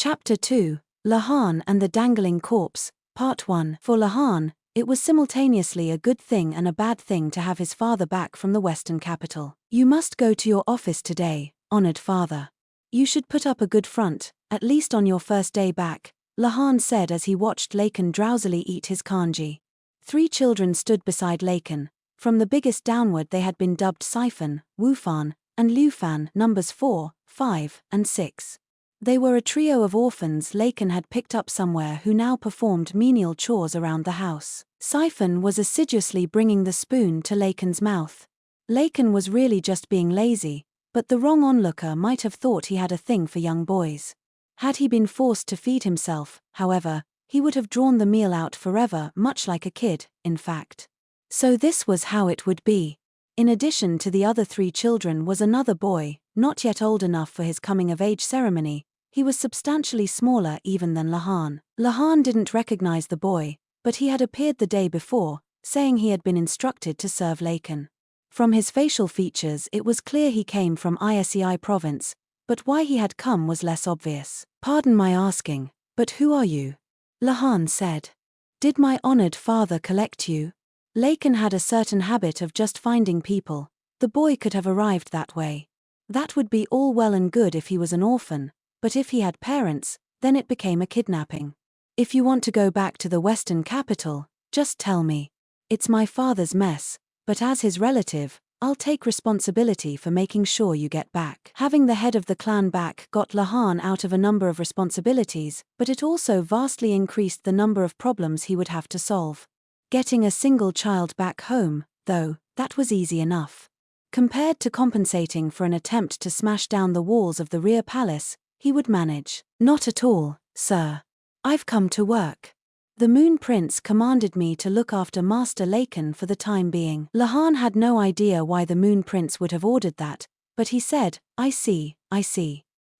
Chapter 2, Lahan and the Dangling Corpse, Part 1. For Lahan, it was simultaneously a good thing and a bad thing to have his father back from the western capital. "You must go to your office today, honored father. You should put up a good front, at least on your first day back," Lahan said as he watched Lakan drowsily eat his kanji. 3 children stood beside Lakan. From the biggest downward they had been dubbed Siphon, Wufan, and Liufan, numbers 4, 5, and 6. They were a trio of orphans Lakan had picked up somewhere who now performed menial chores around the house. Siphon was assiduously bringing the spoon to Lakan's mouth. Lakan was really just being lazy, but the wrong onlooker might have thought he had a thing for young boys. Had he been forced to feed himself, however, he would have drawn the meal out forever, much like a kid, in fact. So this was how it would be. In addition to the other 3 children was another boy, not yet old enough for his coming-of-age ceremony. He was substantially smaller even than Lahan. Lahan didn't recognize the boy, but he had appeared the day before, saying he had been instructed to serve Lakan. From his facial features it was clear he came from Isei province, but why he had come was less obvious. "Pardon my asking, but who are you?" Lahan said. "Did my honored father collect you?" Lakan had a certain habit of just finding people. The boy could have arrived that way. That would be all well and good if he was an orphan, but if he had parents, then it became a kidnapping. "If you want to go back to the western capital, just tell me. It's my father's mess, but as his relative, I'll take responsibility for making sure you get back." Having the head of the clan back got Lahan out of a number of responsibilities, but it also vastly increased the number of problems he would have to solve. Getting a single child back home, though, that was easy enough. Compared to compensating for an attempt to smash down the walls of the rear palace, he would manage. "Not at all, sir. I've come to work. The Moon Prince commanded me to look after Master Lakan for the time being." Lahan had no idea why the Moon Prince would have ordered that, but he said, I see.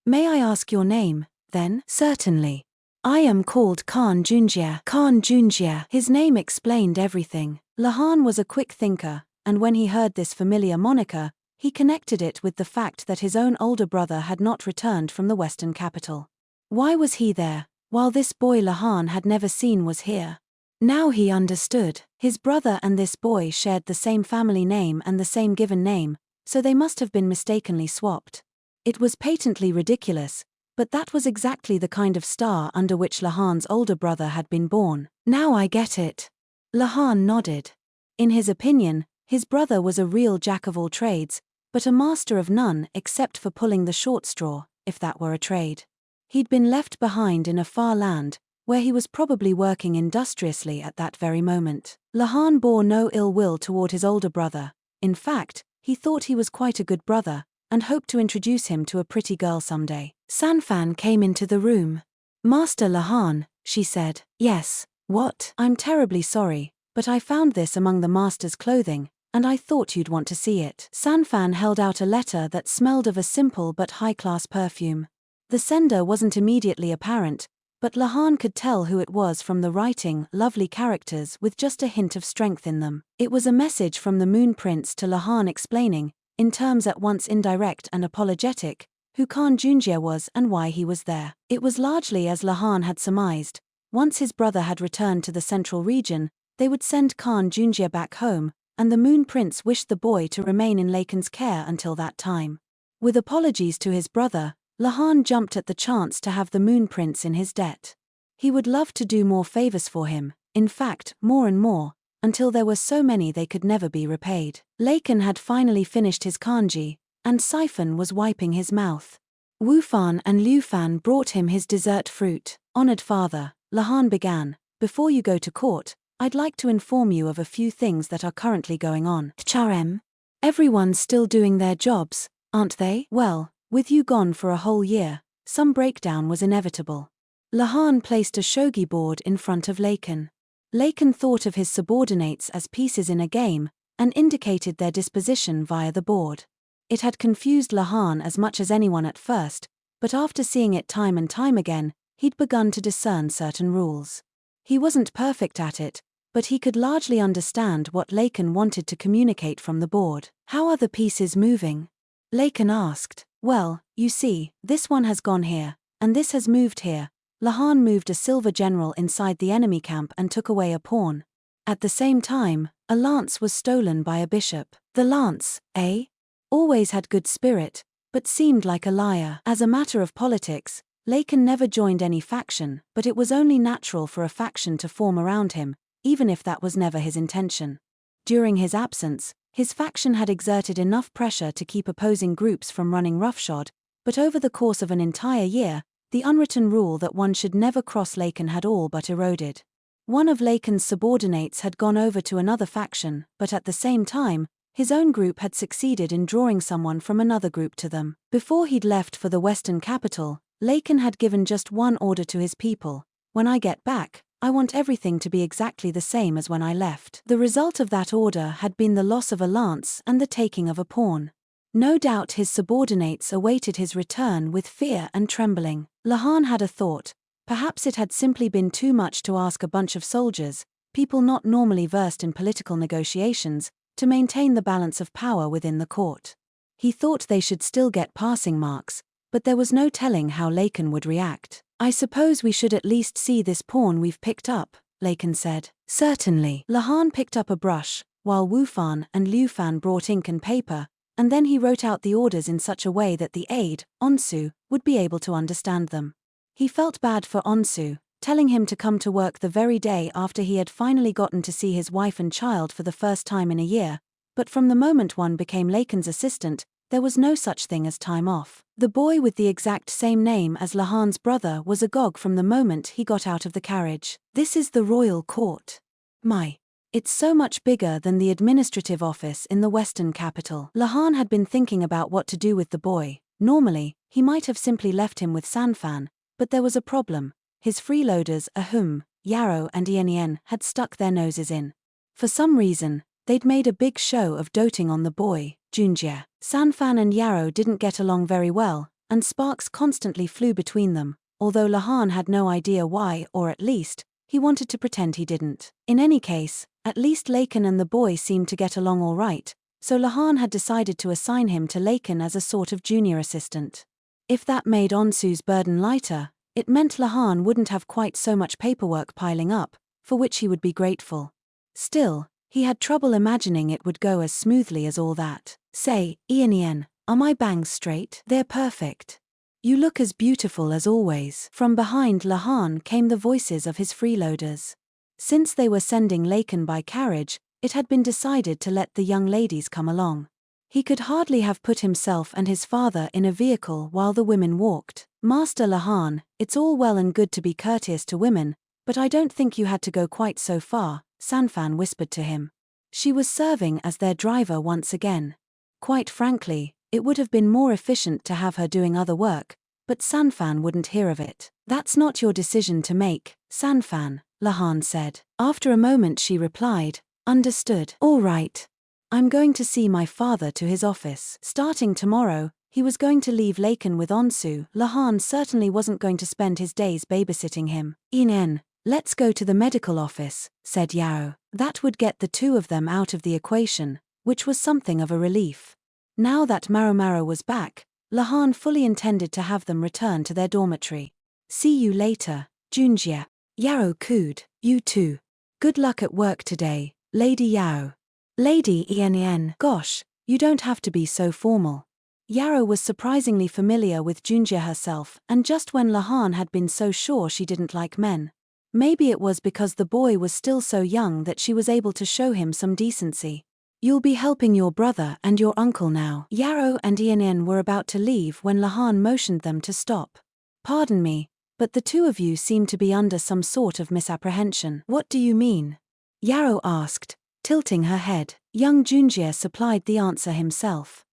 "May I ask your name, then?" "Certainly. I am called Khan Junjie." Khan Junjie. His name explained everything. Lahan was a quick thinker, and when he heard this familiar moniker, he connected it with the fact that his own older brother had not returned from the western capital. Why was he there, while this boy Lahan had never seen was here? Now he understood. His brother and this boy shared the same family name and the same given name, so they must have been mistakenly swapped. It was patently ridiculous, but that was exactly the kind of star under which Lahan's older brother had been born. "Now I get it." Lahan nodded. In his opinion, his brother was a real jack-of-all-trades, but a master of none except for pulling the short straw, if that were a trade. He'd been left behind in a far land, where he was probably working industriously at that very moment. Lahan bore no ill will toward his older brother. In fact, he thought he was quite a good brother, and hoped to introduce him to a pretty girl someday. Sanfan came into the room. "Master Lahan," she said. "Yes, what?" "I'm terribly sorry, but I found this among the master's clothing, and I thought you'd want to see it." Sanfan held out a letter that smelled of a simple but high-class perfume. The sender wasn't immediately apparent, but Lahan could tell who it was from the writing, lovely characters with just a hint of strength in them. It was a message from the Moon Prince to Lahan explaining, in terms at once indirect and apologetic, who Khan Junjie was and why he was there. It was largely as Lahan had surmised. Once his brother had returned to the central region, they would send Khan Junjie back home, and the Moon Prince wished the boy to remain in Lakan's care until that time. With apologies to his brother, Lahan jumped at the chance to have the Moon Prince in his debt. He would love to do more favors for him, in fact, more and more, until there were so many they could never be repaid. Lakan had finally finished his kanji, and Siphon was wiping his mouth. Wufan and Liufan brought him his dessert fruit. "Honored father," Lahan began, "before you go to court, I'd like to inform you of a few things that are currently going on." "Charem? Everyone's still doing their jobs, aren't they?" "Well, with you gone for a whole year, some breakdown was inevitable." Lahan placed a shogi board in front of Lakan. Lakan thought of his subordinates as pieces in a game, and indicated their disposition via the board. It had confused Lahan as much as anyone at first, but after seeing it time and time again, he'd begun to discern certain rules. He wasn't perfect at it, but he could largely understand what Lakan wanted to communicate from the board. "How are the pieces moving?" Lakan asked. "Well, you see, this one has gone here, and this has moved here. Lahan moved a silver general inside the enemy camp and took away a pawn. At the same time, a lance was stolen by a bishop. The lance, eh? Always had good spirit, but seemed like a liar. As a matter of politics, Lahan never joined any faction, but it was only natural for a faction to form around him, even if that was never his intention. During his absence, his faction had exerted enough pressure to keep opposing groups from running roughshod, but over the course of an entire year, the unwritten rule that one should never cross Lahan had all but eroded. One of Lahan's subordinates had gone over to another faction, but at the same time, his own group had succeeded in drawing someone from another group to them. Before he'd left for the western capital, Lahan had given just one order to his people: when I get back, I want everything to be exactly the same as when I left. The result of that order had been the loss of a lance and the taking of a pawn. No doubt his subordinates awaited his return with fear and trembling. Lahan had a thought. Perhaps it had simply been too much to ask a bunch of soldiers, people not normally versed in political negotiations, to maintain the balance of power within the court. He thought they should still get passing marks, but there was no telling how Lahan would react. I suppose we should at least see this pawn we've picked up, Lahan said. Certainly. Lahan picked up a brush, while Wu Fan and Liu Fan brought ink and paper, and then he wrote out the orders in such a way that the aide, Onsu, would be able to understand them. He felt bad for Onsu, telling him to come to work the very day after he had finally gotten to see his wife and child for the first time in a year, but from the moment one became Lahan's assistant, there was no such thing as time off. The boy with the exact same name as Lahan's brother was agog from the moment he got out of the carriage. This is the royal court. My. It's so much bigger than the administrative office in the western capital. Lahan had been thinking about what to do with the boy. Normally, he might have simply left him with Sanfan, but there was a problem. His freeloaders Ahum, Yarrow and Ienien had stuck their noses in. For some reason, they'd made a big show of doting on the boy, Junjie. Sanfan and Yarrow didn't get along very well, and sparks constantly flew between them, although Lahan had no idea why, or at least, he wanted to pretend he didn't. In any case, at least Lahan and the boy seemed to get along all right, so Lahan had decided to assign him to Lahan as a sort of junior assistant. If that made Onsu's burden lighter, it meant Lahan wouldn't have quite so much paperwork piling up, for which he would be grateful. Still, he had trouble imagining it would go as smoothly as all that. Say, Ienien, are my bangs straight? They're perfect. You look as beautiful as always. From behind Lahan came the voices of his freeloaders. Since they were sending Lahan by carriage, it had been decided to let the young ladies come along. He could hardly have put himself and his father in a vehicle while the women walked. Master Lahan, it's all well and good to be courteous to women, but I don't think you had to go quite so far, Sanfan whispered to him. She was serving as their driver once again. Quite frankly, it would have been more efficient to have her doing other work, but Sanfan wouldn't hear of it. That's not your decision to make, Sanfan, Lahan said. After a moment she replied, understood. All right. I'm going to see my father to his office. Starting tomorrow, he was going to leave Lahan with Onsu. Lahan certainly wasn't going to spend his days babysitting him. Inen, let's go to the medical office, said Yao. That would get the two of them out of the equation, which was something of a relief. Now that Maomao was back, Lahan fully intended to have them return to their dormitory. See you later, Junjie. Yao cooed. You too. Good luck at work today, Lady Yao. Lady Ienien. Gosh, you don't have to be so formal. Yao was surprisingly familiar with Junjie herself, and just when Lahan had been so sure she didn't like men. Maybe it was because the boy was still so young that she was able to show him some decency. You'll be helping your brother and your uncle now. Yao and Ienien were about to leave when Lahan motioned them to stop. Pardon me, but the two of you seem to be under some sort of misapprehension. What do you mean? Yao asked, tilting her head. Young Junjie supplied the answer himself.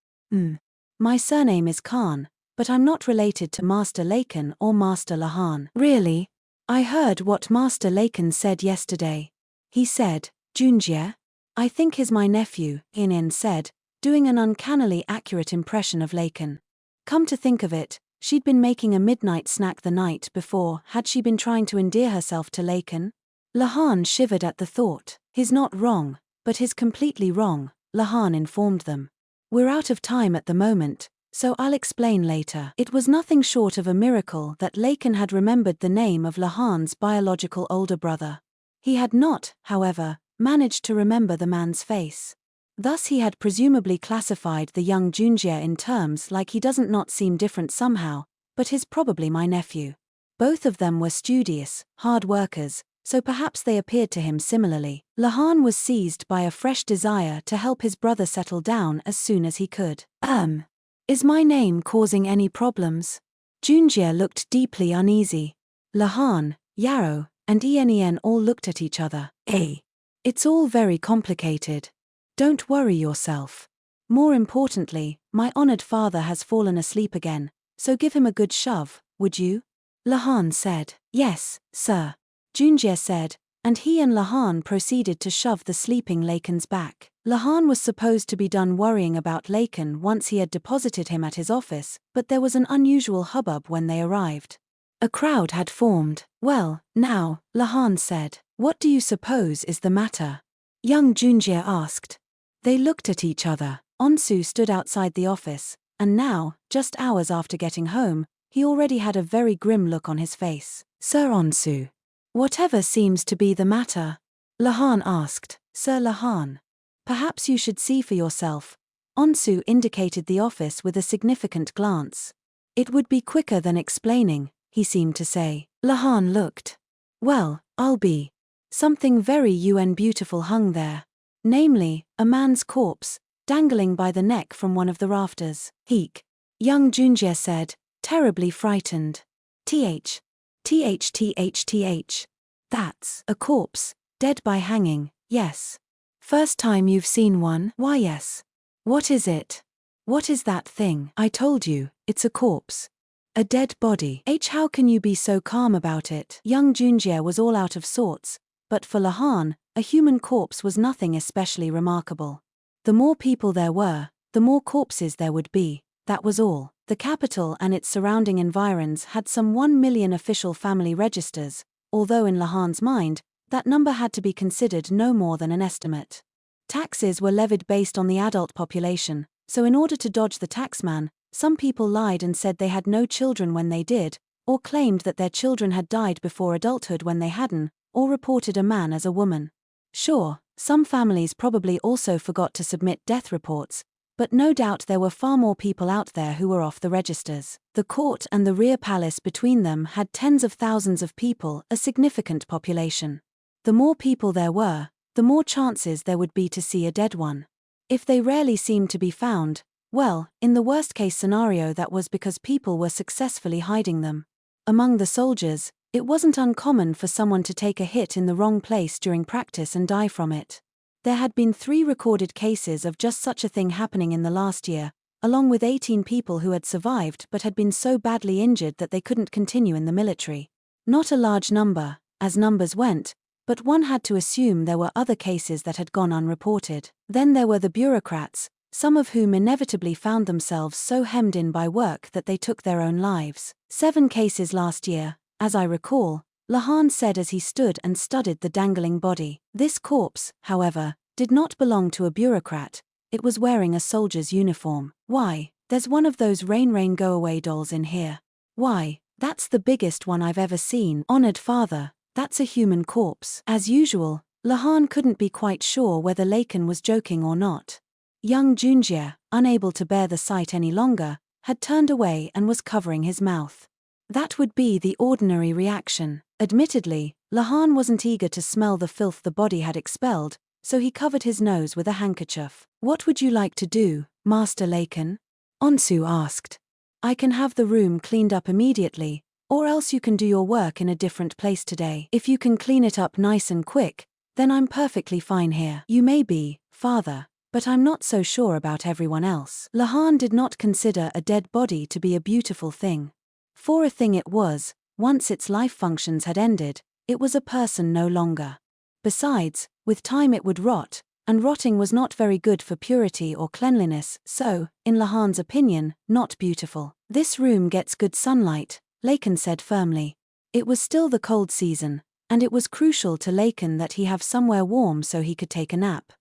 My surname is Khan, but I'm not related to Master Lahan or Master Lahan. Really? I heard what Master Lahan said yesterday. He said, Junjie? I think he's my nephew, Inen said, doing an uncannily accurate impression of Lahan. Come to think of it, she'd been making a midnight snack the night before. Had she been trying to endear herself to Lahan? Lahan shivered at the thought. He's not wrong, but he's completely wrong, Lahan informed them. We're out of time at the moment, so I'll explain later. It was nothing short of a miracle that Lahan had remembered the name of Lahan's biological older brother. He had not, however, managed to remember the man's face. Thus he had presumably classified the young Junjie in terms like he doesn't not seem different somehow, but he's probably my nephew. Both of them were studious, hard workers, so perhaps they appeared to him similarly. Lahan was seized by a fresh desire to help his brother settle down as soon as he could. Is my name causing any problems? Junjie looked deeply uneasy. Lahan, Yarrow, and Yen all looked at each other. It's all very complicated. Don't worry yourself. More importantly, my honored father has fallen asleep again, so give him a good shove, would you? Lahan said. Yes, sir. Junjie said, and he and Lahan proceeded to shove the sleeping Lahan's back. Lahan was supposed to be done worrying about Lahan once he had deposited him at his office, but there was an unusual hubbub when they arrived. A crowd had formed. Well, now, Lahan said, what do you suppose is the matter? Young Junjie asked. They looked at each other. Onsu stood outside the office, and now, just hours after getting home, he already had a very grim look on his face. Sir Onsu. Whatever seems to be the matter? Lahan asked. Sir Lahan. Perhaps you should see for yourself. Onsu indicated the office with a significant glance. It would be quicker than explaining, he seemed to say. Lahan looked. Well, I'll be. Something very beautiful hung there. Namely, a man's corpse, dangling by the neck from one of the rafters. Heek. Young Junjie said, terribly frightened. Th. That's a corpse, dead by hanging, yes. First time you've seen one? Why yes. What is it? What is that thing? I told you, it's a corpse. A dead body. How can you be so calm about it? Young Junjie was all out of sorts, but for Lahan, a human corpse was nothing especially remarkable. The more people there were, the more corpses there would be, that was all. The capital and its surrounding environs had some 1 million official family registers, although in Lahan's mind, that number had to be considered no more than an estimate. Taxes were levied based on the adult population, so in order to dodge the taxman, some people lied and said they had no children when they did, or claimed that their children had died before adulthood when they hadn't, or reported a man as a woman. Sure, some families probably also forgot to submit death reports, but no doubt there were far more people out there who were off the registers. The court and the rear palace between them had tens of thousands of people, a significant population. The more people there were, the more chances there would be to see a dead one. If they rarely seemed to be found, well, in the worst-case scenario that was because people were successfully hiding them. Among the soldiers, it wasn't uncommon for someone to take a hit in the wrong place during practice and die from it. There had been 3 recorded cases of just such a thing happening in the last year, along with 18 people who had survived but had been so badly injured that they couldn't continue in the military. Not a large number, as numbers went, but one had to assume there were other cases that had gone unreported. Then there were the bureaucrats, some of whom inevitably found themselves so hemmed in by work that they took their own lives. 7 cases last year, as I recall, Lahan said as he stood and studied the dangling body. This corpse, however, did not belong to a bureaucrat, it was wearing a soldier's uniform. Why, there's one of those rain go away dolls in here. Why, that's the biggest one I've ever seen. Honored father, that's a human corpse. As usual, Lahan couldn't be quite sure whether Lahan was joking or not. Young Junjie, unable to bear the sight any longer, had turned away and was covering his mouth. That would be the ordinary reaction. Admittedly, Lahan wasn't eager to smell the filth the body had expelled, so he covered his nose with a handkerchief. What would you like to do, Master Lahan? Onsu asked. I can have the room cleaned up immediately, or else you can do your work in a different place today. If you can clean it up nice and quick, then I'm perfectly fine here. You may be, father, but I'm not so sure about everyone else. Lahan did not consider a dead body to be a beautiful thing. For a thing it was, once its life functions had ended, it was a person no longer. Besides, with time it would rot, and rotting was not very good for purity or cleanliness, so, in Lahan's opinion, not beautiful. This room gets good sunlight, Lahan said firmly. It was still the cold season, and it was crucial to Lahan that he have somewhere warm so he could take a nap.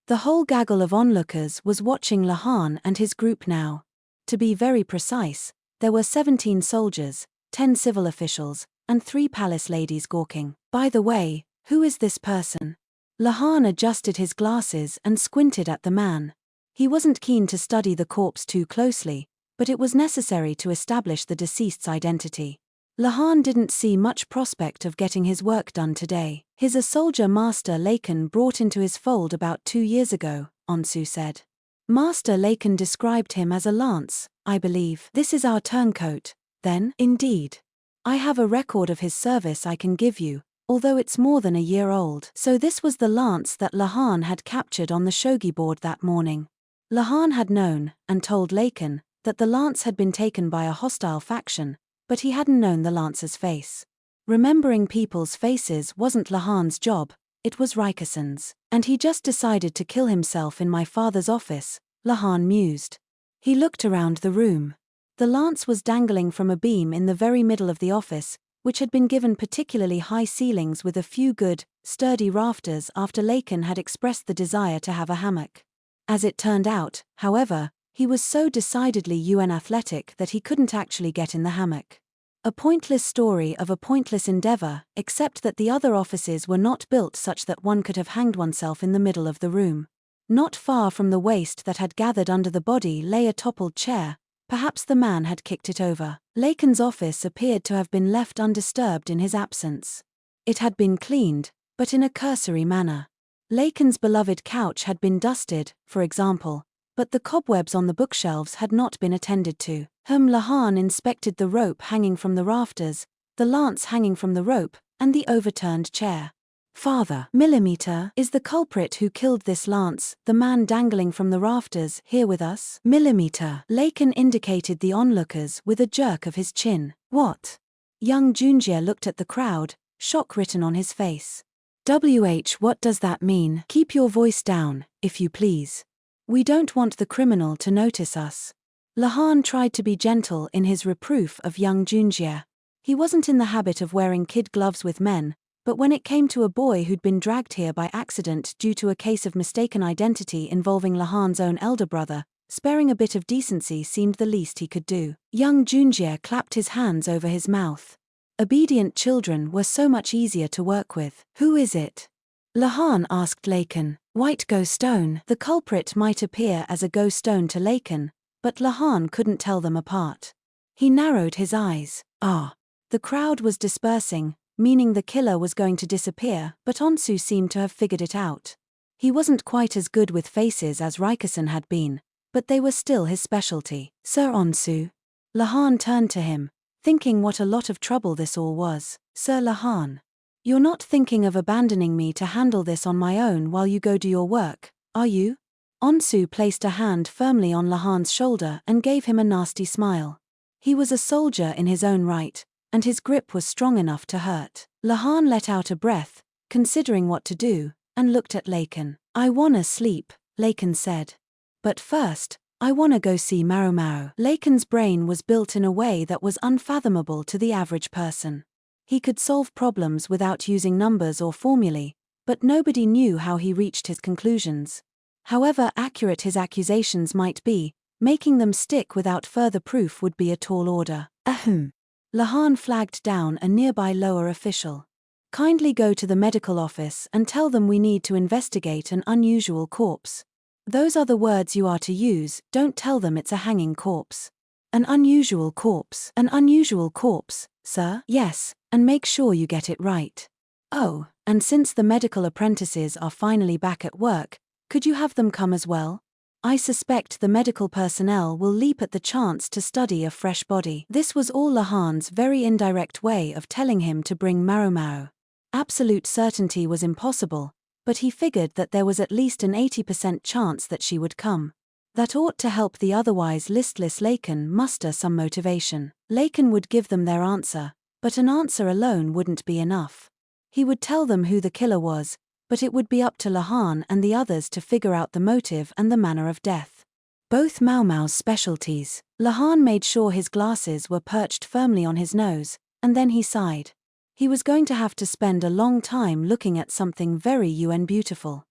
The whole gaggle of onlookers was watching Lahan and his group now. To be very precise, there were 17 soldiers, 10 civil officials, and 3 palace ladies gawking. By the way, who is this person? Lahan adjusted his glasses and squinted at the man. He wasn't keen to study the corpse too closely, but it was necessary to establish the deceased's identity. Lahan didn't see much prospect of getting his work done today. "He's a soldier Master Lahan brought into his fold about 2 years ago," Onsu said. "Master Lahan described him as a lance, I believe. This is our turncoat, then?" "Indeed. I have a record of his service I can give you, although it's more than a year old." So this was the lance that Lahan had captured on the shogi board that morning. Lahan had known, and told Lahan, that the lance had been taken by a hostile faction, but he hadn't known the lancer's face. Remembering people's faces wasn't Lahan's job, it was Rikison's. "And he just decided to kill himself in my father's office," Lahan mused. He looked around the room. The lance was dangling from a beam in the very middle of the office, which had been given particularly high ceilings with a few good, sturdy rafters after Lahan had expressed the desire to have a hammock. As it turned out, however, he was so decidedly unathletic that he couldn't actually get in the hammock. A pointless story of a pointless endeavor, except that the other offices were not built such that one could have hanged oneself in the middle of the room. Not far from the waste that had gathered under the body lay a toppled chair. Perhaps the man had kicked it over. Lahan's office appeared to have been left undisturbed in his absence. It had been cleaned, but in a cursory manner. Lahan's beloved couch had been dusted, for example, but the cobwebs on the bookshelves had not been attended to. Lahan inspected the rope hanging from the rafters, the lance hanging from the rope, and the overturned chair. "Father, Millimeter is the culprit who killed this lance, the man dangling from the rafters, here with us?" "Millimeter." Lahan indicated the onlookers with a jerk of his chin. "What?" Young Junjie looked at the crowd, shock written on his face. What does that mean?" "Keep your voice down, if you please. We don't want the criminal to notice us." Lahan tried to be gentle in his reproof of young Junjie. He wasn't in the habit of wearing kid gloves with men, but when it came to a boy who'd been dragged here by accident due to a case of mistaken identity involving Lahan's own elder brother, sparing a bit of decency seemed the least he could do. Young Junjie clapped his hands over his mouth. Obedient children were so much easier to work with. "Who is it?" Lahan asked Lahan. "White ghost stone." The culprit might appear as a ghost stone to Lahan, but Lahan couldn't tell them apart. He narrowed his eyes. "Ah." The crowd was dispersing, meaning the killer was going to disappear, but Onsu seemed to have figured it out. He wasn't quite as good with faces as Rikison had been, but they were still his specialty. "Sir Onsu." Lahan turned to him, thinking what a lot of trouble this all was. "Sir Lahan. You're not thinking of abandoning me to handle this on my own while you go do your work, are you?" Onsu placed a hand firmly on Lahan's shoulder and gave him a nasty smile. He was a soldier in his own right, and his grip was strong enough to hurt. Lahan let out a breath, considering what to do, and looked at Lahan. "I wanna sleep," Lahan said. "But first, I wanna go see Maomao." Lahan's brain was built in a way that was unfathomable to the average person. He could solve problems without using numbers or formulae, but nobody knew how he reached his conclusions. However accurate his accusations might be, making them stick without further proof would be a tall order. "Ahem." Lahan flagged down a nearby lower official. "Kindly go to the medical office and tell them we need to investigate an unusual corpse. Those are the words you are to use, don't tell them it's a hanging corpse." "An unusual corpse." "An unusual corpse, sir?" "Yes, and make sure you get it right." "Oh, and since the medical apprentices are finally back at work, could you have them come as well? I suspect the medical personnel will leap at the chance to study a fresh body." This was all Lahan's very indirect way of telling him to bring Maomao. Absolute certainty was impossible, but he figured that there was at least an 80% chance that she would come. That ought to help the otherwise listless Lahan muster some motivation. Lahan would give them their answer, but an answer alone wouldn't be enough. He would tell them who the killer was, but it would be up to Lahan and the others to figure out the motive and the manner of death. Both Maomao's specialties. Lahan made sure his glasses were perched firmly on his nose, and then he sighed. He was going to have to spend a long time looking at something very beautiful.